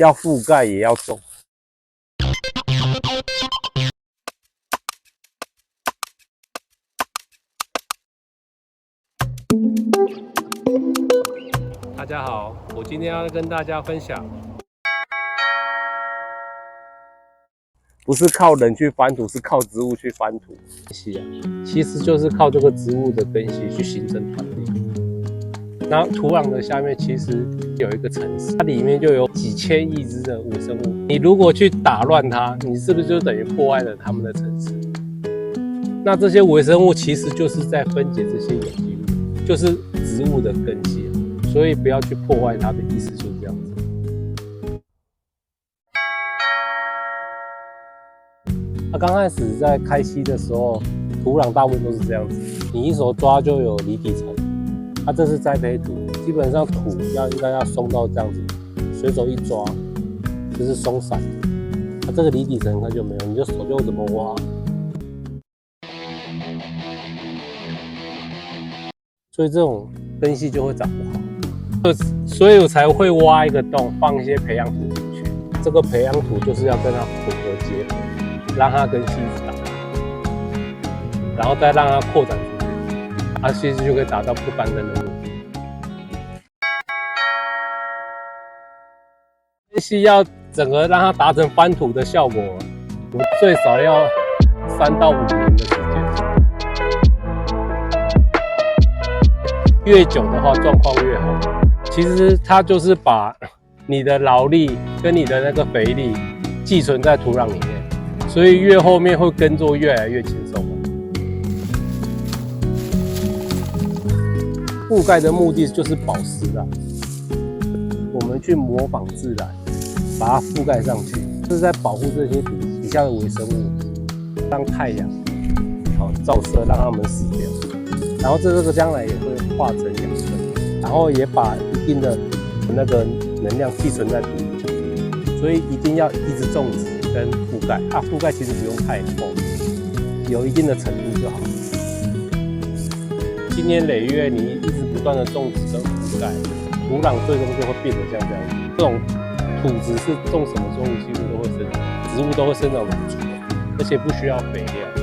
要覆盖也要种。大家好，我今天要跟大家分享，不是靠人去翻土，是靠植物去翻土。其实就是靠这个植物的根系去形成团粒。那土壤的下面其实有一个层次，它里面就有几千亿只的微生物。你如果去打乱它，你是不是就等于破坏了它们的层次？那这些微生物其实就是在分解这些有机物，就是植物的根系，所以不要去破坏它的意思就是这样子。那刚开始在开溪的时候，土壤大部分都是这样子，你一手抓就有离底层。这是栽培土，基本上土应该要松到这样子，随手一抓就是松散的。这个离底层它就没有，你就手就怎么挖。所以这种根系就会长不好，所以我才会挖一个洞，放一些培养土进去。这个培养土就是要跟它混合结合，让它根系一直长，然后再让它扩展出去。其实就可以达到不翻根的目的。根系要整个让它达成翻土的效果，我最少要3到5年的时间。越久的话，状况越好。其实它就是把你的劳力跟你的那个肥力寄存在土壤里面，所以越后面会耕作越来越轻松。覆盖的目的就是保湿啊，我们去模仿自然，把它覆盖上去，这是在保护这些底下的微生物，让太阳照射，让它们死掉。然后这个将来也会化成养分，然后也把一定的那个能量寄存在土里，所以一定要一直种植跟覆盖。覆盖其实不用太厚，有一定的程度就好。经年累月，你一直不断的种植跟覆盖，土壤最终就会变得像这样子。这种土质是种什么作物几乎都会生长，植物都会生长得不错，而且不需要肥料。